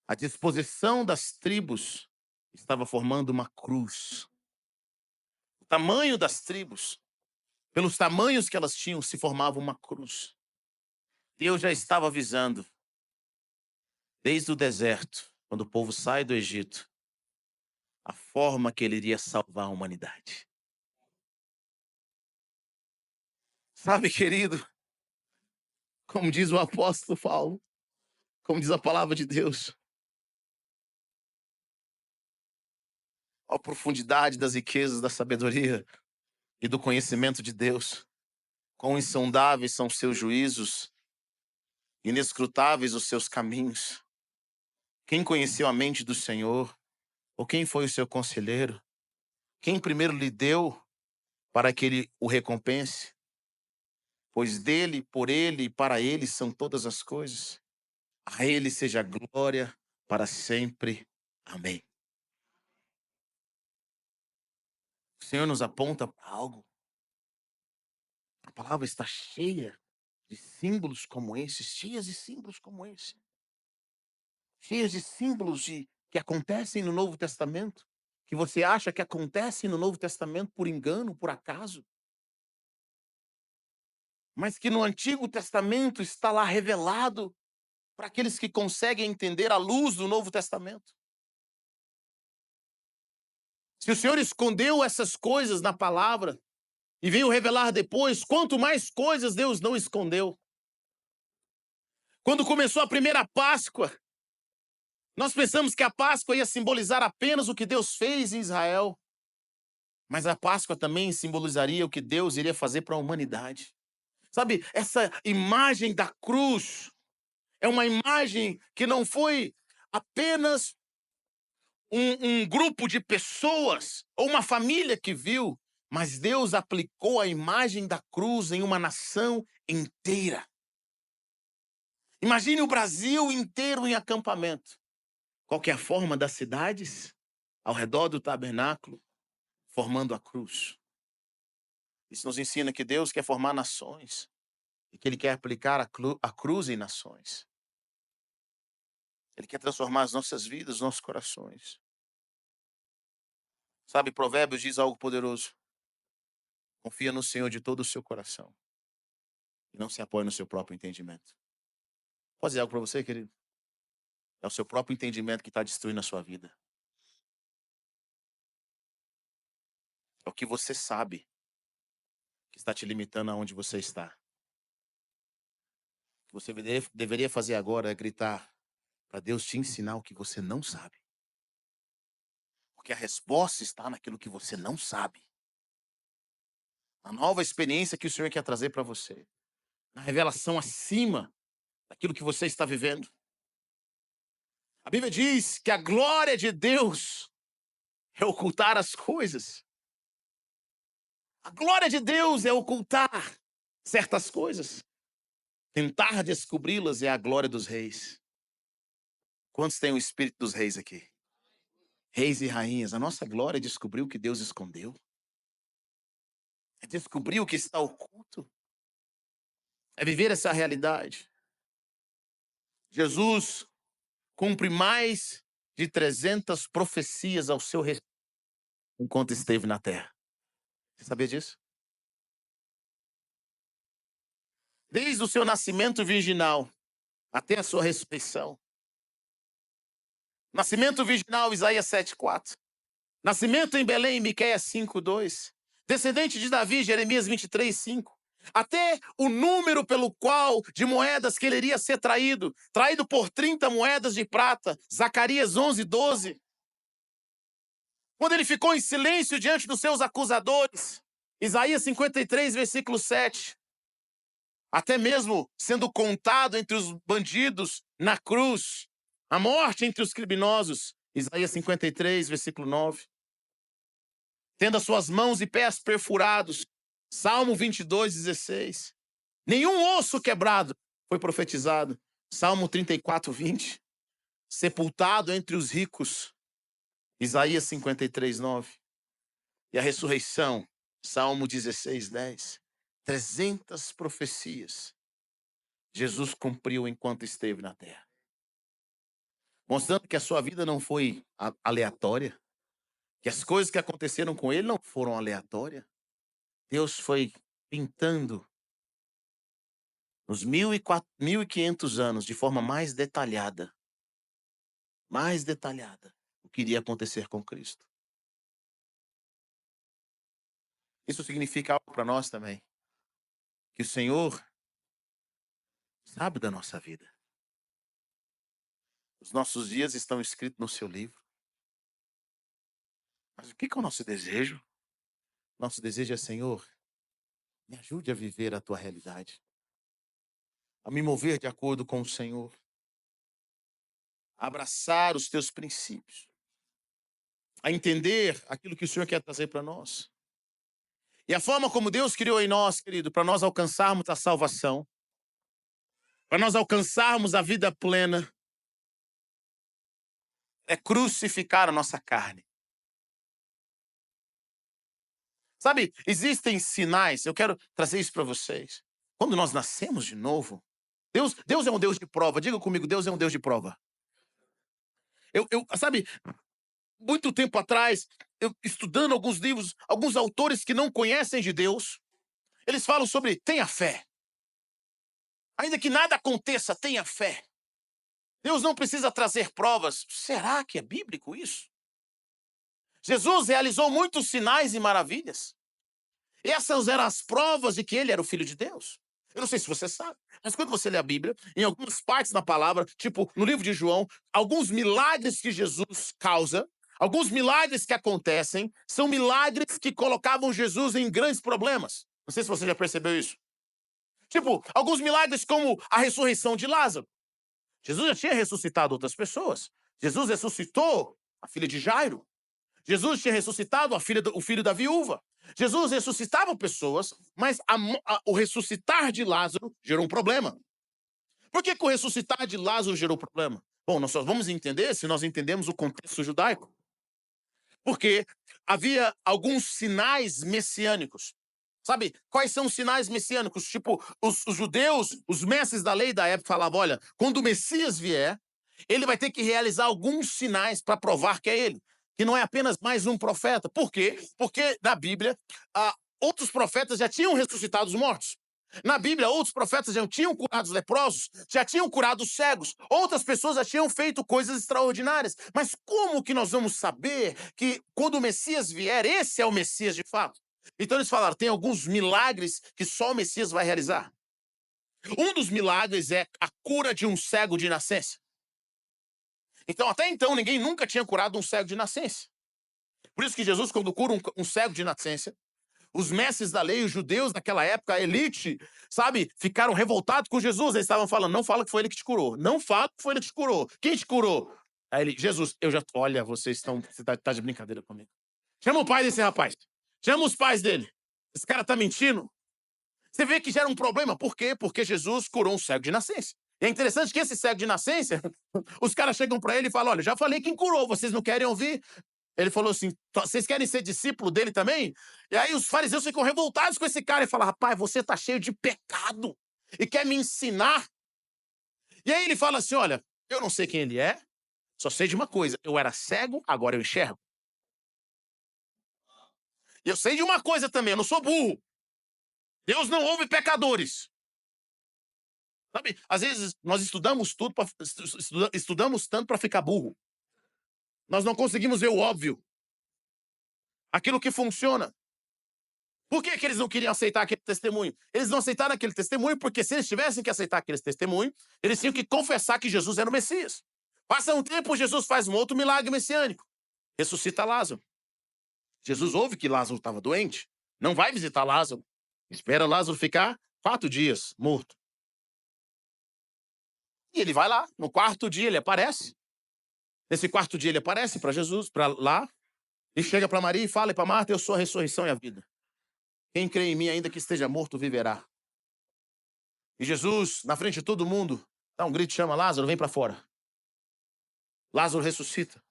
A disposição das tribos estava formando uma cruz. O tamanho das tribos, pelos tamanhos que elas tinham, se formava uma cruz. Deus já estava avisando: Desde o deserto, quando o povo sai do Egito, a forma que ele iria salvar a humanidade. Sabe, querido, como diz o apóstolo Paulo, como diz a palavra de Deus, a profundidade das riquezas da sabedoria e do conhecimento de Deus. Quão insondáveis são os seus juízos, inescrutáveis os seus caminhos. Quem conheceu a mente do Senhor? Ou quem foi o seu conselheiro? Quem primeiro lhe deu para que ele o recompense? Pois dele, por ele e para ele são todas as coisas. A ele seja a glória para sempre. Amém. O Senhor nos aponta para algo. A palavra está cheia de símbolos como esses, cheias de símbolos como esse. Cheias de símbolos que acontecem no Novo Testamento, que você acha que acontecem no Novo Testamento por engano, por acaso, mas que no Antigo Testamento está lá revelado para aqueles que conseguem entender a luz do Novo Testamento. Se o Senhor escondeu essas coisas na palavra e veio revelar depois, quanto mais coisas Deus não escondeu. Quando começou a primeira Páscoa, nós pensamos que a Páscoa ia simbolizar apenas o que Deus fez em Israel. Mas a Páscoa também simbolizaria o que Deus iria fazer para a humanidade. Sabe, essa imagem da cruz é uma imagem que não foi apenas um grupo de pessoas ou uma família que viu, mas Deus aplicou a imagem da cruz em uma nação inteira. Imagine o Brasil inteiro em acampamento. Qualquer forma das cidades ao redor do tabernáculo, formando a cruz. Isso nos ensina que Deus quer formar nações e que Ele quer aplicar a cruz em nações. Ele quer transformar as nossas vidas, os nossos corações. Sabe, Provérbios diz algo poderoso. Confia no Senhor de todo o seu coração e não se apoie no seu próprio entendimento. Posso dizer algo para você, querido? É o seu próprio entendimento que está destruindo a sua vida. É o que você sabe que está te limitando aonde você está. O que você deveria fazer agora é gritar para Deus te ensinar o que você não sabe. Porque a resposta está naquilo que você não sabe. A nova experiência que o Senhor quer trazer para você. Na revelação acima daquilo que você está vivendo. A Bíblia diz que a glória de Deus é ocultar as coisas. A glória de Deus é ocultar certas coisas. Tentar descobri-las é a glória dos reis. Quantos têm o espírito dos reis aqui? Reis e rainhas. A nossa glória é descobrir o que Deus escondeu. É descobrir o que está oculto. É viver essa realidade. Jesus cumpre mais de 300 profecias ao seu respeito enquanto esteve na terra. Você sabia disso? Desde o seu nascimento virginal até a sua ressurreição. Nascimento virginal, Isaías 7,4. Nascimento em Belém, Miqueias 5,2. Descendente de Davi, Jeremias 23,5. Até o número pelo qual de moedas que ele iria ser traído. Traído por 30 moedas de prata. Zacarias 11,12. Quando ele ficou em silêncio diante dos seus acusadores. Isaías 53, versículo 7. Até mesmo sendo contado entre os bandidos na cruz. A morte entre os criminosos. Isaías 53, versículo 9. Tendo as suas mãos e pés perfurados. Salmo 22, 16. Nenhum osso quebrado foi profetizado. Salmo 34, 20. Sepultado entre os ricos. Isaías 53, 9. E a ressurreição. Salmo 16, 10. 300 profecias. Jesus cumpriu enquanto esteve na terra. Mostrando que a sua vida não foi aleatória. Que as coisas que aconteceram com ele não foram aleatórias. Deus foi pintando nos 1.500 anos, de forma mais detalhada, mais detalhada o que iria acontecer com Cristo. Isso significa algo para nós também, que o Senhor sabe da nossa vida. Os nossos dias estão escritos no seu livro. Mas o que é o nosso desejo? Nosso desejo é, Senhor, me ajude a viver a tua realidade, a me mover de acordo com o Senhor, a abraçar os teus princípios, a entender aquilo que o Senhor quer trazer para nós. E a forma como Deus criou em nós, querido, para nós alcançarmos a salvação, para nós alcançarmos a vida plena, é crucificar a nossa carne. Sabe, existem sinais, eu quero trazer isso para vocês. Quando nós nascemos de novo, Deus é um Deus de prova. Diga comigo, Deus é um Deus de prova. Sabe, muito tempo atrás, eu estudando alguns livros, alguns autores que não conhecem de Deus, eles falam sobre tenha fé. Ainda que nada aconteça, tenha fé. Deus não precisa trazer provas. Será que é bíblico isso? Jesus realizou muitos sinais e maravilhas. Essas eram as provas de que ele era o Filho de Deus. Eu não sei se você sabe, mas quando você lê a Bíblia, em algumas partes da palavra, tipo no livro de João, alguns milagres que Jesus causa, alguns milagres que acontecem, são milagres que colocavam Jesus em grandes problemas. Não sei se você já percebeu isso. Tipo, alguns milagres como a ressurreição de Lázaro. Jesus já tinha ressuscitado outras pessoas. Jesus ressuscitou a filha de Jairo. Jesus tinha ressuscitado o filho da viúva. Jesus ressuscitava pessoas, mas o ressuscitar de Lázaro gerou um problema. Por que o ressuscitar de Lázaro gerou problema? Bom, nós só vamos entender se nós entendemos o contexto judaico. Porque havia alguns sinais messiânicos. Sabe, quais são os sinais messiânicos? Tipo, os judeus, os mestres da lei da época falavam, olha, quando o Messias vier, ele vai ter que realizar alguns sinais para provar que é ele. Que não é apenas mais um profeta. Por quê? Porque na Bíblia, outros profetas já tinham ressuscitado os mortos. Na Bíblia, outros profetas já tinham curado os leprosos, já tinham curado os cegos, outras pessoas já tinham feito coisas extraordinárias. Mas como que nós vamos saber que quando o Messias vier, esse é o Messias de fato? Então eles falaram, tem alguns milagres que só o Messias vai realizar. Um dos milagres é a cura de um cego de nascença. Então, até então, ninguém nunca tinha curado um cego de nascença. Por isso que Jesus, quando cura um cego de nascença, os mestres da lei, os judeus daquela época, a elite, sabe, ficaram revoltados com Jesus. Eles estavam falando, não fala que foi ele que te curou. Não fala que foi ele que te curou. Quem te curou? Aí ele, Jesus, olha, vocês estão, você tá de brincadeira comigo. Chama o pai desse rapaz. Chama os pais dele. Esse cara tá mentindo. Você vê que gera um problema. Por quê? Porque Jesus curou um cego de nascença. E é interessante que esse cego de nascença, os caras chegam para ele e falam, olha, já falei quem curou, vocês não querem ouvir? Ele falou assim, vocês querem ser discípulo dele também? E aí os fariseus ficam revoltados com esse cara e falam, rapaz, você tá cheio de pecado e quer me ensinar? E aí ele fala assim, olha, eu não sei quem ele é, só sei de uma coisa, eu era cego, agora eu enxergo. E eu sei de uma coisa também, eu não sou burro. Deus não ouve pecadores. Sabe, às vezes nós estudamos tudo, estudamos tanto para ficar burro. Nós não conseguimos ver o óbvio. Aquilo que funciona. Por que eles não queriam aceitar aquele testemunho? Eles não aceitaram aquele testemunho porque se eles tivessem que aceitar aquele testemunho, eles tinham que confessar que Jesus era o Messias. Passa um tempo, Jesus faz um outro milagre messiânico. Ressuscita Lázaro. Jesus ouve que Lázaro estava doente. Não vai visitar Lázaro. Espera Lázaro ficar 4 dias morto. E ele vai lá. No 4º dia ele aparece. Nesse 4º dia ele aparece para Jesus, para lá. E chega para Maria e fala para Marta, eu sou a ressurreição e a vida. Quem crê em mim, ainda que esteja morto, viverá. E Jesus, na frente de todo mundo, dá um grito, chama Lázaro, vem para fora. Lázaro ressuscita.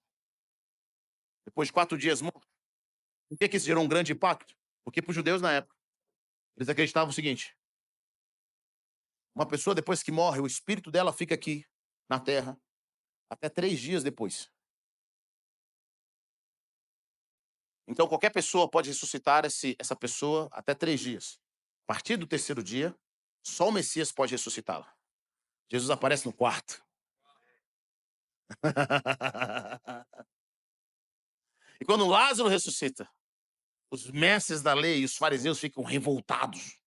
Depois de 4 dias morto. Por que isso gerou um grande impacto? Porque para os judeus na época, eles acreditavam o seguinte. Uma pessoa, depois que morre, o espírito dela fica aqui, na terra, até 3 dias depois. Então, qualquer pessoa pode ressuscitar essa pessoa até 3 dias. A partir do 3º dia, só o Messias pode ressuscitá-la. Jesus aparece no quarto. E quando Lázaro ressuscita, os mestres da lei e os fariseus ficam revoltados.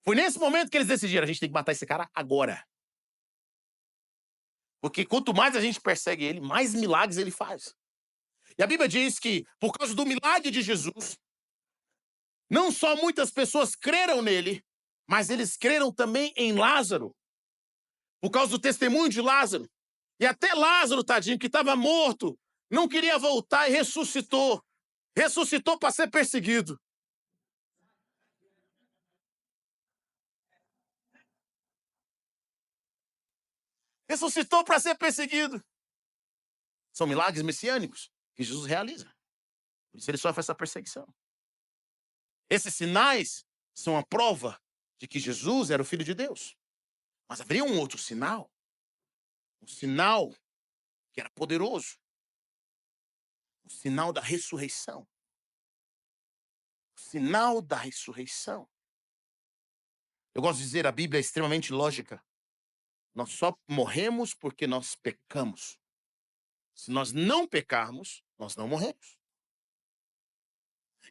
Foi nesse momento que eles decidiram: a gente tem que matar esse cara agora. Porque quanto mais a gente persegue ele, mais milagres ele faz. E a Bíblia diz que, por causa do milagre de Jesus, não só muitas pessoas creram nele, mas eles creram também em Lázaro, por causa do testemunho de Lázaro. E até Lázaro, tadinho, que estava morto, não queria voltar e ressuscitou. Ressuscitou para ser perseguido. Ressuscitou para ser perseguido. São milagres messiânicos que Jesus realiza. Por isso ele sofre essa perseguição. Esses sinais são a prova de que Jesus era o Filho de Deus. Mas haveria um outro sinal. Um sinal que era poderoso. O sinal da ressurreição. O sinal da ressurreição. Eu gosto de dizer, a Bíblia é extremamente lógica. Nós só morremos porque nós pecamos. Se nós não pecarmos, nós não morremos.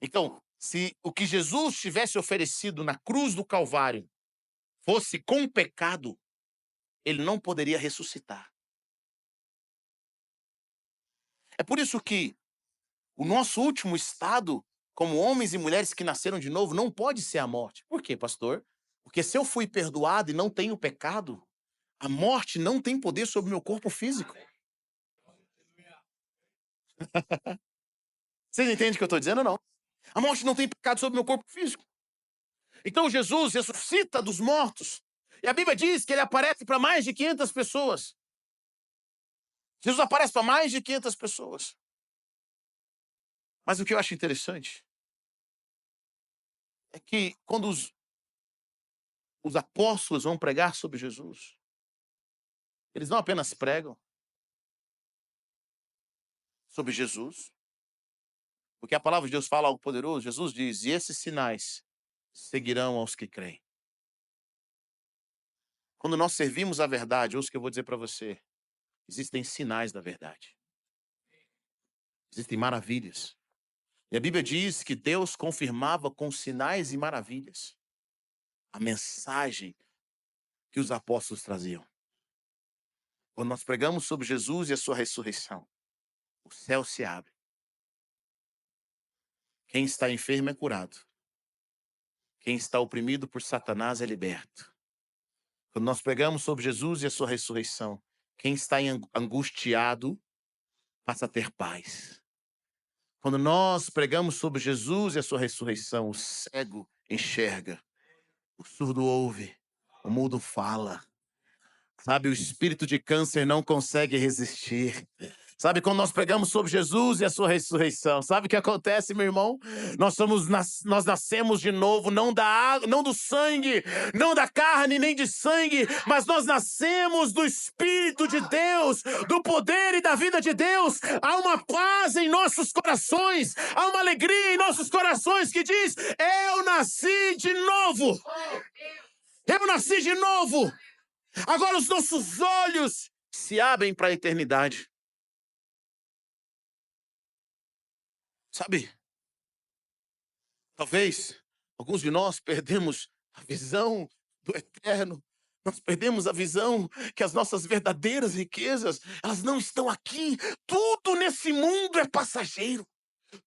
Então, se o que Jesus tivesse oferecido na cruz do Calvário fosse com pecado, ele não poderia ressuscitar. É por isso que o nosso último estado, como homens e mulheres que nasceram de novo, não pode ser a morte. Por quê, pastor? Porque se eu fui perdoado e não tenho pecado, a morte não tem poder sobre o meu corpo físico. Vocês entendem o que eu estou dizendo ou não? A morte não tem pecado sobre o meu corpo físico. Então Jesus ressuscita dos mortos. E a Bíblia diz que ele aparece para mais de 500 pessoas. Jesus aparece para mais de 500 pessoas. Mas o que eu acho interessante é que quando os apóstolos vão pregar sobre Jesus, eles não apenas pregam sobre Jesus, porque a palavra de Deus fala algo poderoso. Jesus diz: e esses sinais seguirão aos que creem. Quando nós servimos a verdade, ouça o que eu vou dizer para você, existem sinais da verdade. Existem maravilhas. E a Bíblia diz que Deus confirmava com sinais e maravilhas a mensagem que os apóstolos traziam. Quando nós pregamos sobre Jesus e a sua ressurreição, o céu se abre. Quem está enfermo é curado. Quem está oprimido por Satanás é liberto. Quando nós pregamos sobre Jesus e a sua ressurreição, quem está angustiado passa a ter paz. Quando nós pregamos sobre Jesus e a sua ressurreição, o cego enxerga, o surdo ouve, o mudo fala. Sabe, o espírito de câncer não consegue resistir. Sabe, quando nós pregamos sobre Jesus e a sua ressurreição, sabe o que acontece, meu irmão? Nós nascemos de novo, não da água, não do sangue, não da carne, nem de sangue, mas nós nascemos do Espírito de Deus, do poder e da vida de Deus. Há uma paz em nossos corações, há uma alegria em nossos corações que diz: eu nasci de novo. Eu nasci de novo. Agora os nossos olhos se abrem para a eternidade. Sabe, talvez alguns de nós perdemos a visão do eterno. Nós perdemos a visão que as nossas verdadeiras riquezas, elas não estão aqui. Tudo nesse mundo é passageiro.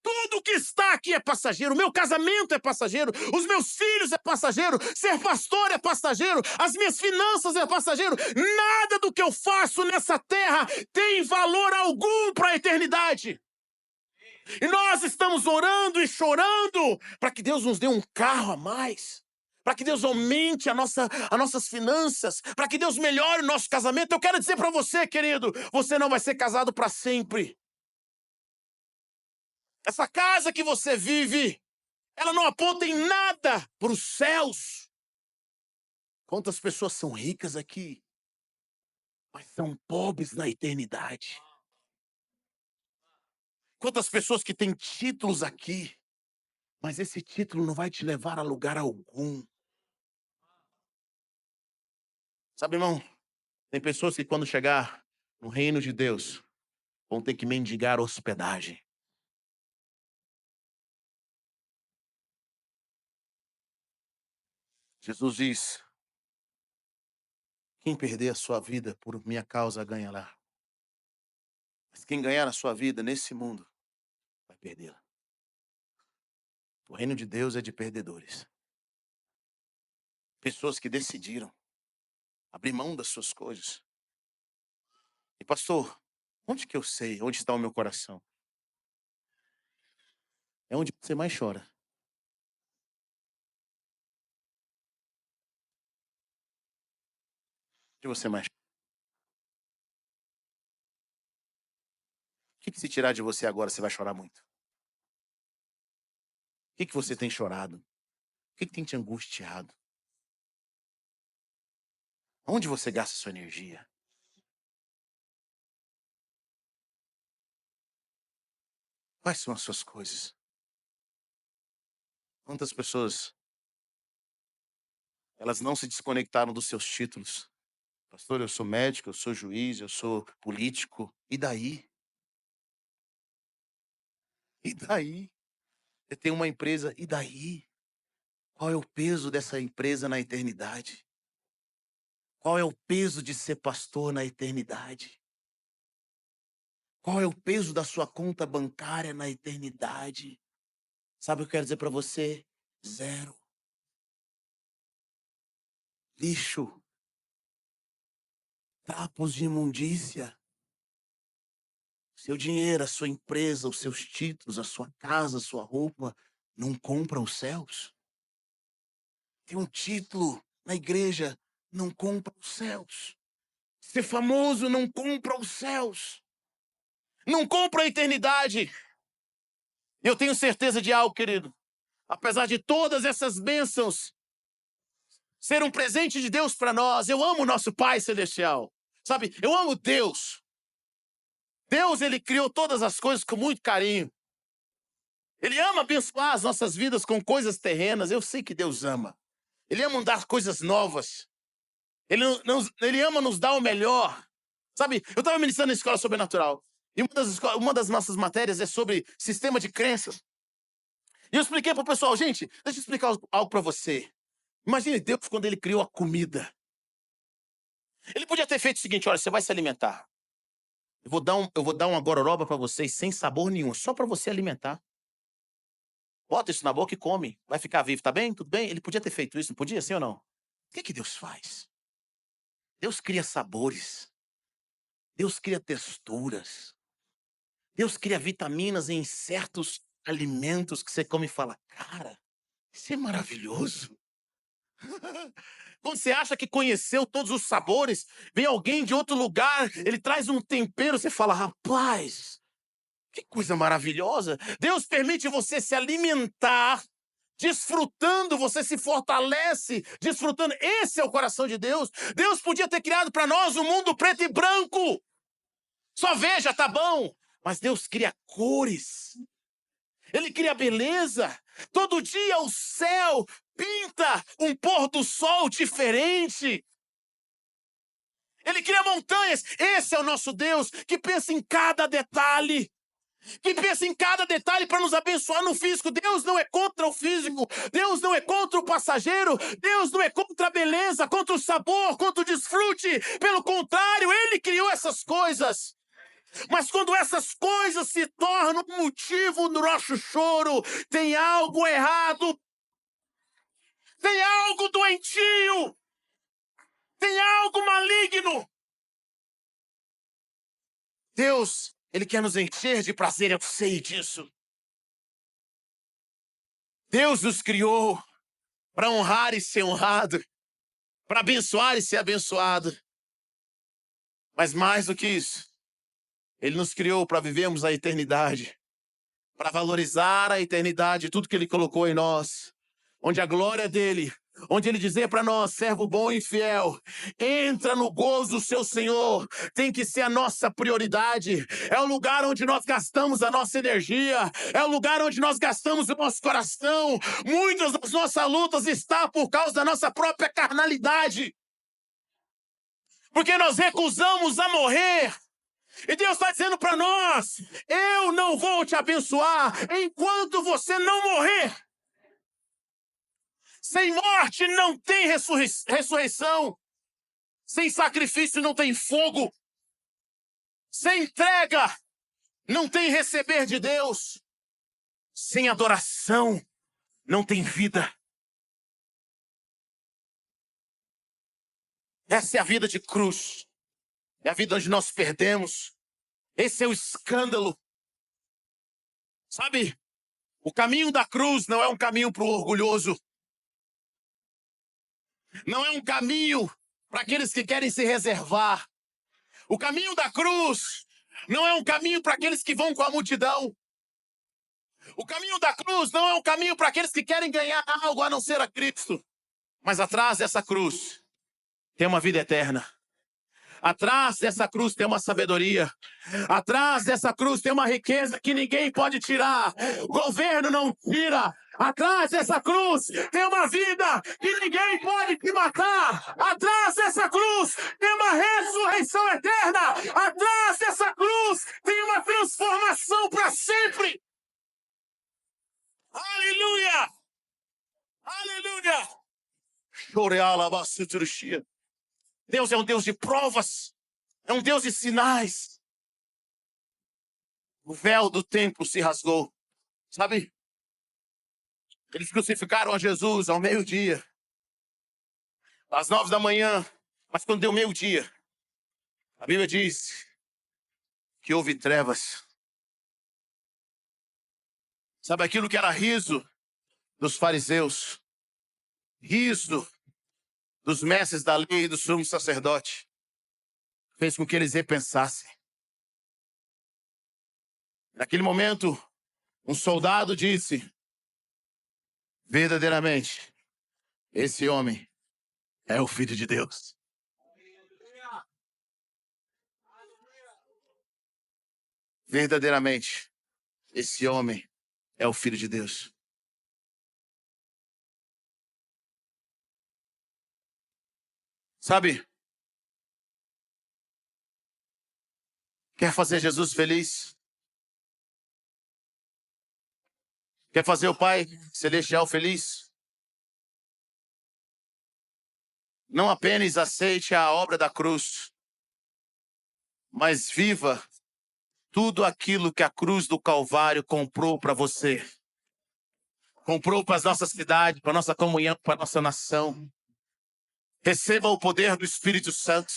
Tudo que está aqui é passageiro. O meu casamento é passageiro. Os meus filhos é passageiro. Ser pastor é passageiro. As minhas finanças é passageiro. Nada do que eu faço nessa terra tem valor algum para a eternidade. E nós estamos orando e chorando para que Deus nos dê um carro a mais, para que Deus aumente as nossas finanças, para que Deus melhore o nosso casamento. Eu quero dizer para você, querido, você não vai ser casado para sempre. Essa casa que você vive, ela não aponta em nada para os céus. Quantas pessoas são ricas aqui, mas são pobres na eternidade? Quantas pessoas que têm títulos aqui, mas esse título não vai te levar a lugar algum. Sabe, irmão, tem pessoas que quando chegar No reino de Deus, vão ter que mendigar hospedagem. Jesus diz: quem perder a sua vida por minha causa ganha lá. Mas quem ganhar a sua vida nesse mundo vai perdê-la. O reino de Deus é de perdedores. Pessoas que decidiram abrir mão das suas coisas. E pastor, onde que eu sei onde está o meu coração? É onde você mais chora. Onde você mais chora. O que se tirar de você agora, você vai chorar muito? O que você tem chorado? O que tem te angustiado? Onde você gasta sua energia? Quais são as suas coisas? Quantas pessoas, elas não se desconectaram dos seus títulos? Pastor, eu sou médico, eu sou juiz, eu sou político. E daí? E daí? Você tem uma empresa, e daí? Qual é o peso dessa empresa na eternidade? Qual é o peso de ser pastor na eternidade? Qual é o peso da sua conta bancária na eternidade? Sabe o que eu quero dizer para você? Zero. Lixo. Trapos de imundícia. Seu dinheiro, a sua empresa, os seus títulos, a sua casa, a sua roupa, não compram os céus. Ter um título na igreja não compra os céus. Ser famoso não compra os céus. Não compra a eternidade. Eu tenho certeza de algo, querido. Apesar de todas essas bênçãos ser um presente de Deus para nós, eu amo o nosso Pai Celestial. Sabe, eu amo Deus. Deus, Ele criou todas as coisas com muito carinho. Ele ama abençoar as nossas vidas com coisas terrenas. Eu sei que Deus ama. Ele ama dar coisas novas. Ele ama nos dar o melhor. Sabe, eu estava ministrando na escola sobrenatural. E uma das nossas matérias é sobre sistema de crenças. E eu expliquei para o pessoal, gente, deixa eu explicar algo para você. Imagine Deus quando ele criou a comida. Ele podia ter feito o seguinte, olha, você vai se alimentar. Eu vou dar uma gororoba para vocês sem sabor nenhum, só para você alimentar. Bota isso na boca e come. Vai ficar vivo, tá bem? Tudo bem? Ele podia ter feito isso, não podia, sim ou não? O que Deus faz? Deus cria sabores. Deus cria texturas. Deus cria vitaminas em certos alimentos que você come e fala, cara, isso é maravilhoso. Quando você acha que conheceu todos os sabores, vem alguém de outro lugar, ele traz um tempero, você fala, rapaz, que coisa maravilhosa. Deus permite você se alimentar, desfrutando, você se fortalece, desfrutando. Esse é o coração de Deus. Deus podia ter criado para nós um mundo preto e branco. Só veja, tá bom. Mas Deus cria cores. Ele cria beleza. Todo dia o céu pinta um pôr do sol diferente. Ele cria montanhas. Esse é o nosso Deus que pensa em cada detalhe. Que pensa em cada detalhe para nos abençoar no físico. Deus não é contra o físico. Deus não é contra o passageiro. Deus não é contra a beleza, contra o sabor, contra o desfrute. Pelo contrário, Ele criou essas coisas. Mas quando essas coisas se tornam motivo do nosso choro, tem algo errado. Tem algo doentio. Tem algo maligno. Deus, Ele quer nos encher de prazer, eu sei disso. Deus nos criou para honrar e ser honrado, para abençoar e ser abençoado. Mas mais do que isso, Ele nos criou para vivermos a eternidade, para valorizar a eternidade, tudo que Ele colocou em nós, onde a glória dEle, onde Ele dizer para nós, servo bom e fiel, entra no gozo do seu Senhor, tem que ser a nossa prioridade, é o lugar onde nós gastamos a nossa energia, é o lugar onde nós gastamos o nosso coração. Muitas das nossas lutas estão por causa da nossa própria carnalidade, porque nós recusamos a morrer E Deus está dizendo para nós: eu não vou te abençoar enquanto você não morrer. Sem morte não tem ressurreição. Sem sacrifício não tem fogo. Sem entrega não tem receber de Deus. Sem adoração não tem vida. Essa é a vida de cruz. É a vida onde nós perdemos. Esse é o escândalo. Sabe, o caminho da cruz não é um caminho para o orgulhoso. Não é um caminho para aqueles que querem se reservar. O caminho da cruz não é um caminho para aqueles que vão com a multidão. O caminho da cruz não é um caminho para aqueles que querem ganhar algo a não ser a Cristo. Mas atrás dessa cruz tem uma vida eterna. Atrás dessa cruz tem uma sabedoria. Atrás dessa cruz tem uma riqueza que ninguém pode tirar. O governo não tira. Atrás dessa cruz tem uma vida que ninguém pode te matar. Atrás dessa cruz tem uma ressurreição eterna. Atrás dessa cruz tem uma transformação para sempre. Aleluia! Aleluia! Deus é um Deus de provas. É um Deus de sinais. O véu do templo se rasgou. Sabe? Eles crucificaram a Jesus ao meio-dia. Às 9 da manhã. Mas quando deu meio-dia, a Bíblia diz que houve trevas. Sabe aquilo que era riso dos fariseus? Riso dos mestres da lei e do sumo sacerdote. Fez com que eles repensassem. Naquele momento, um soldado disse: verdadeiramente, esse homem é o Filho de Deus. Verdadeiramente, esse homem é o Filho de Deus. Sabe? Quer fazer Jesus feliz? Quer fazer o Pai Celestial feliz? Não apenas aceite a obra da cruz, mas viva tudo aquilo que a cruz do Calvário comprou para você. Comprou para as nossas cidades, para a nossa comunhão, para a nossa nação. Receba o poder do Espírito Santo.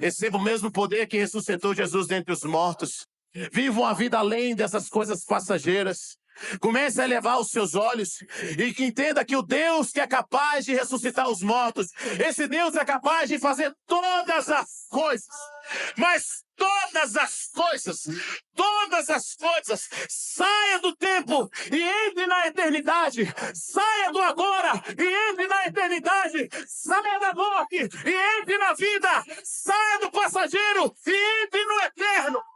Receba o mesmo poder que ressuscitou Jesus dentre os mortos. Viva uma vida além dessas coisas passageiras. Comece a elevar os seus olhos e que entenda que o Deus que é capaz de ressuscitar os mortos, esse Deus é capaz de fazer todas as coisas, mas todas as coisas, saia do tempo e entre na eternidade, saia do agora e entre na eternidade, saia da morte e entre na vida, saia do passageiro e entre no eterno.